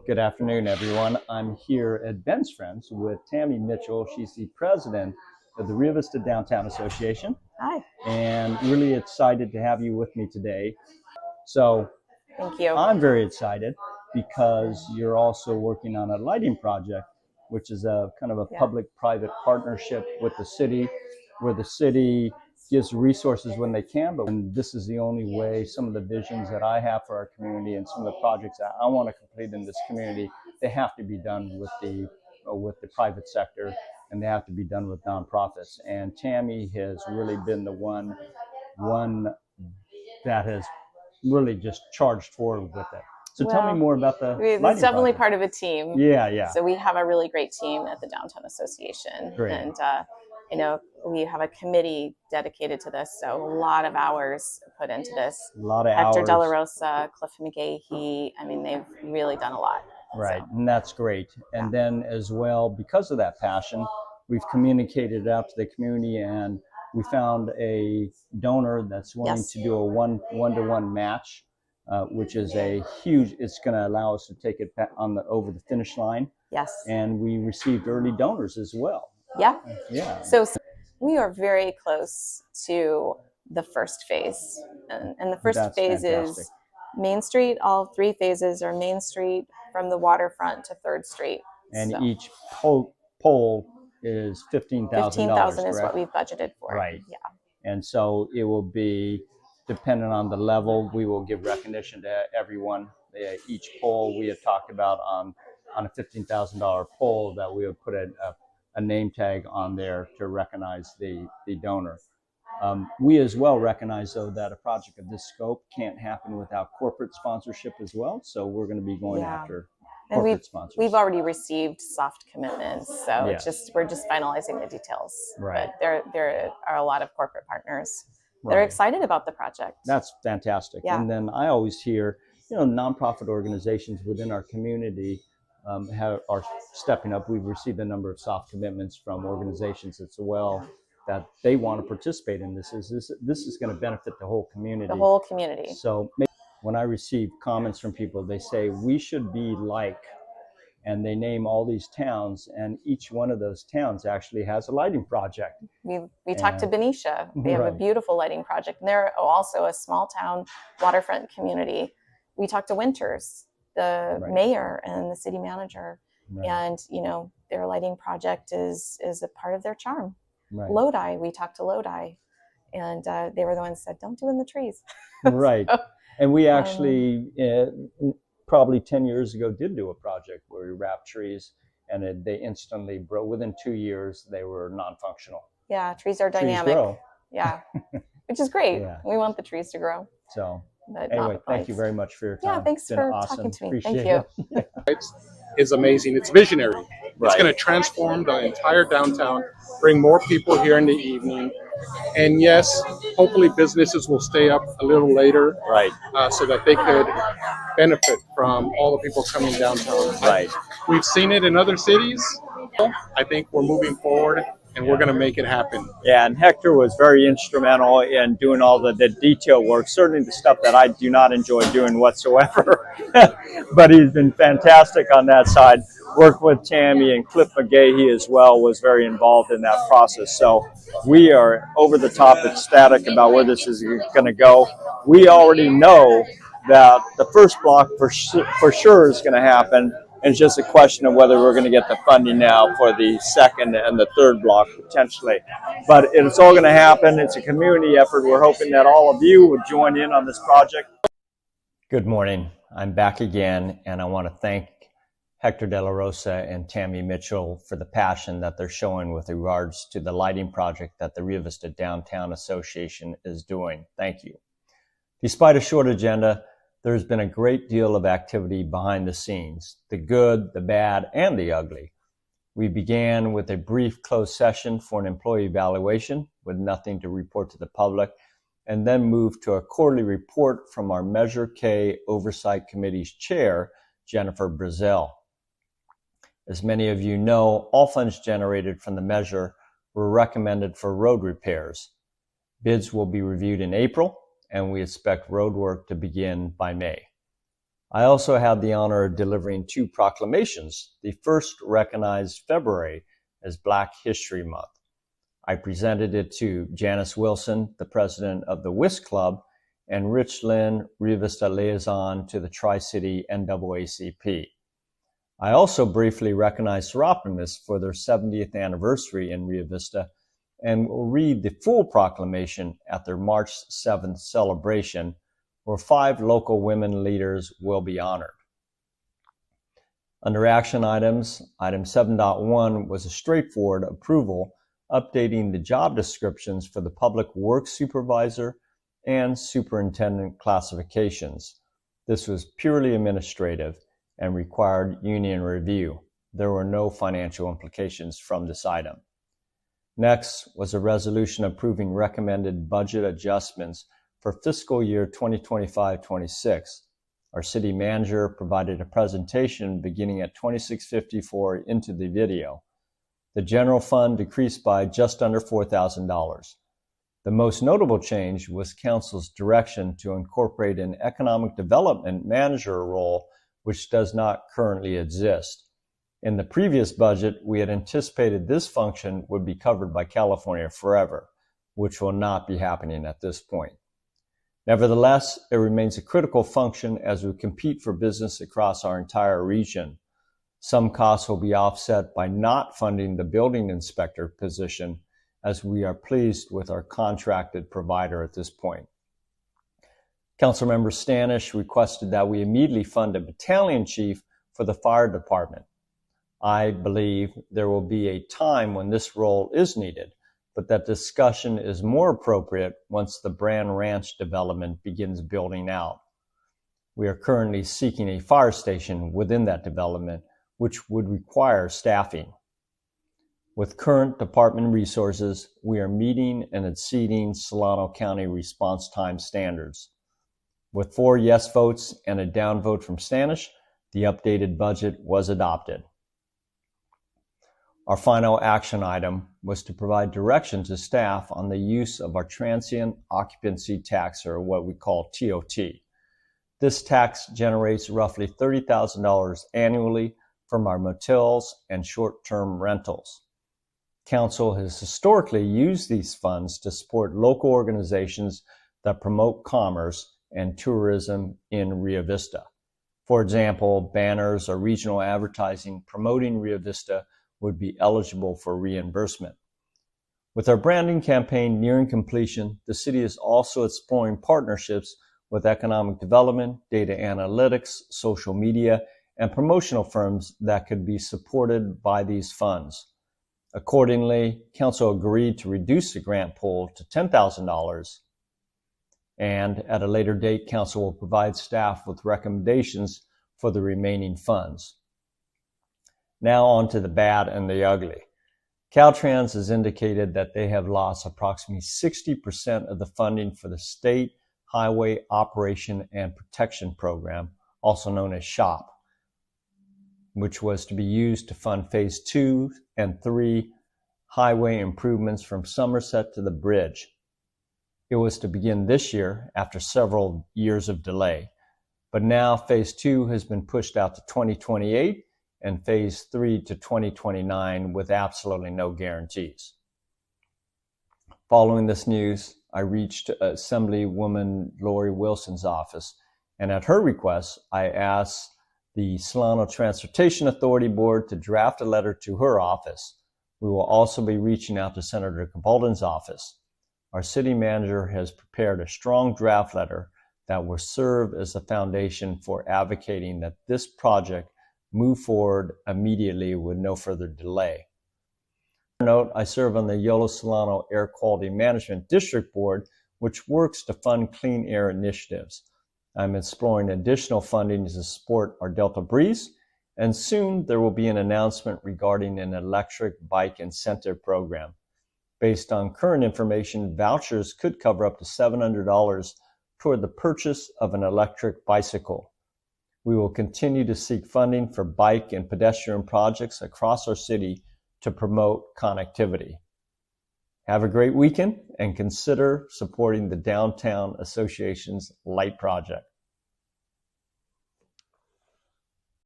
Good afternoon, everyone. I'm here at Ben's Friends with Tammy Mitchell. She's the president of the Rio Vista Downtown Association. Hi. And really excited to have you with me today. So, Thank you. I'm very excited because you're also working on a lighting project, which is a kind of a public-private partnership with the city, where the city gives resources when they can, but this is the only way. Some of the visions that I have for our community and some of the projects that I want to complete in this community, they have to be done with the private sector, and they have to be done with nonprofits. And Tammy has really been the one that has really just charged forward with it. So tell me more about the It's definitely project. Part of a team. Yeah. So we have a really great team at the Downtown Association. Great. And we have a committee dedicated to this. So a lot of hours put into this. A lot of Hector hours. De La Rosa, Cliff McGahee. I mean, they've really done a lot. Right, So. and that's great. And then as well, because of that passion, we've communicated it out to the community, and we found a donor that's willing to do a one-to-one match, which is a huge. It's going to allow us to take it over the finish line. Yes. And we received early donors as well. Yeah. So we are very close to the first phase, and the first phase fantastic. is Main Street. All three phases are Main Street from the waterfront to 3rd Street. And each pole is $15,000. $15,000 is what we've budgeted for. Right. Yeah. And so it will be dependent on the level. We will give recognition to everyone. Each pole we had talked about on a $15,000 pole that we would put a name tag on there to recognize the donor. We as well recognize, though, that a project of this scope can't happen without corporate sponsorship as well. So we're going to be going after corporate sponsors. We've already received soft commitments, so we're just finalizing the details. Right. But there are a lot of corporate partners. They're excited about the project. That's fantastic. Yeah. And then I always hear, nonprofit organizations within our community are stepping up. We've received a number of soft commitments from organizations as well that they want to participate in this. This is going to benefit the whole community. The whole community. So when I receive comments from people, they say we should be like, and they name all these towns, and each one of those towns actually has a lighting project. We talked to Benicia. They have a beautiful lighting project, and they're also a small town waterfront community. We talked to Winters, the mayor and the city manager, and their lighting project is a part of their charm. Lodi, we talked to Lodi, and they were the ones that said, don't do in the trees. Right. And we actually, probably 10 years ago, did do a project where we wrapped trees, and they instantly broke. Within 2 years, they were non-functional. Yeah, trees are dynamic. Trees grow. Yeah, which is great. Yeah. We want the trees to grow. So but anyway, thank you very much for your time. Yeah, thanks for awesome. talking to me. Appreciate Thank you. It's amazing. It's visionary. It's going to transform the entire downtown, bring more people here in the evening. And yes, hopefully businesses will stay up a little later, so that they could benefit from all the people coming downtown. Right. We've seen it in other cities. I think we're moving forward, and we're going to make it happen. Yeah, and Hector was very instrumental in doing all the detail work, certainly the stuff that I do not enjoy doing whatsoever. But he's been fantastic on that side. Worked with Tammy, and Cliff McGahee as well was very involved in that process. So we are over the top ecstatic about where this is going to go. We already know that the first block for sure is going to happen. And it's just a question of whether we're going to get the funding now for the second and the third block potentially. But it's all going to happen. It's a community effort. We're hoping that all of you would join in on this project. Good morning. I'm back again, and I want to thank Hector De La Rosa and Tammy Mitchell for the passion that they're showing with regards to the lighting project that the Rio Vista Downtown Association is doing. Thank you. Despite a short agenda, there's been a great deal of activity behind the scenes, the good, the bad, and the ugly. We began with a brief closed session for an employee evaluation with nothing to report to the public, and then moved to a quarterly report from our Measure K Oversight Committee's chair, Jennifer Brazell. As many of you know, all funds generated from the measure were recommended for road repairs. Bids will be reviewed in April, and we expect road work to begin by May. I also had the honor of delivering 2 proclamations. The first recognized February as Black History Month. I presented it to Janice Wilson, the president of the Whist Club, and Rich Lynn, Rio Vista liaison to the Tri-City NAACP. I also briefly recognized Seropolis for their 70th anniversary in Rio Vista, and will read the full proclamation at their March 7th celebration, where 5 local women leaders will be honored. Under action items, item 7.1 was a straightforward approval updating the job descriptions for the public works supervisor and superintendent classifications. This was purely administrative and required union review. There were no financial implications from this item. Next was a resolution approving recommended budget adjustments for fiscal year 2025-26. Our city manager provided a presentation beginning at 2654 into the video. The general fund decreased by just under $4,000. The most notable change was council's direction to incorporate an economic development manager role, which does not currently exist. In the previous budget, we had anticipated this function would be covered by California Forever, which will not be happening at this point. Nevertheless, it remains a critical function as we compete for business across our entire region. Some costs will be offset by not funding the building inspector position, as we are pleased with our contracted provider at this point. Councilmember Stanish requested that we immediately fund a battalion chief for the fire department. I believe there will be a time when this role is needed, but that discussion is more appropriate once the Brand Ranch development begins building out. We are currently seeking a fire station within that development, which would require staffing. With current department resources, we are meeting and exceeding Solano County response time standards. With 4 yes votes and a down vote from Stanish, the updated budget was adopted. Our final action item was to provide direction to staff on the use of our transient occupancy tax, or what we call TOT. This tax generates roughly $30,000 annually from our motels and short-term rentals. Council has historically used these funds to support local organizations that promote commerce and tourism in Rio Vista. For example, banners or regional advertising promoting Rio Vista would be eligible for reimbursement. With our branding campaign nearing completion, the city is also exploring partnerships with economic development, data analytics, social media, and promotional firms that could be supported by these funds. Accordingly, Council agreed to reduce the grant pool to $10,000, and at a later date, Council will provide staff with recommendations for the remaining funds. Now on to the bad and the ugly. Caltrans has indicated that they have lost approximately 60% of the funding for the State Highway Operation and Protection Program, also known as SHOP, which was to be used to fund Phase 2 and 3 highway improvements from Somerset to the bridge. It was to begin this year after several years of delay, but now Phase 2 has been pushed out to 2028 and Phase 3 to 2029 with absolutely no guarantees. Following this news, I reached Assemblywoman Lori Wilson's office, and at her request, I asked the Solano Transportation Authority Board to draft a letter to her office. We will also be reaching out to Senator Capaldi's office. Our city manager has prepared a strong draft letter that will serve as the foundation for advocating that this project move forward immediately with no further delay. Note, I serve on the Yolo Solano Air Quality Management District Board, which works to fund clean air initiatives. I'm exploring additional funding to support our Delta Breeze, and soon there will be an announcement regarding an electric bike incentive program. Based on current information, vouchers could cover up to $700 toward the purchase of an electric bicycle. We will continue to seek funding for bike and pedestrian projects across our city to promote connectivity. Have a great weekend and consider supporting the Downtown Association's Light Project.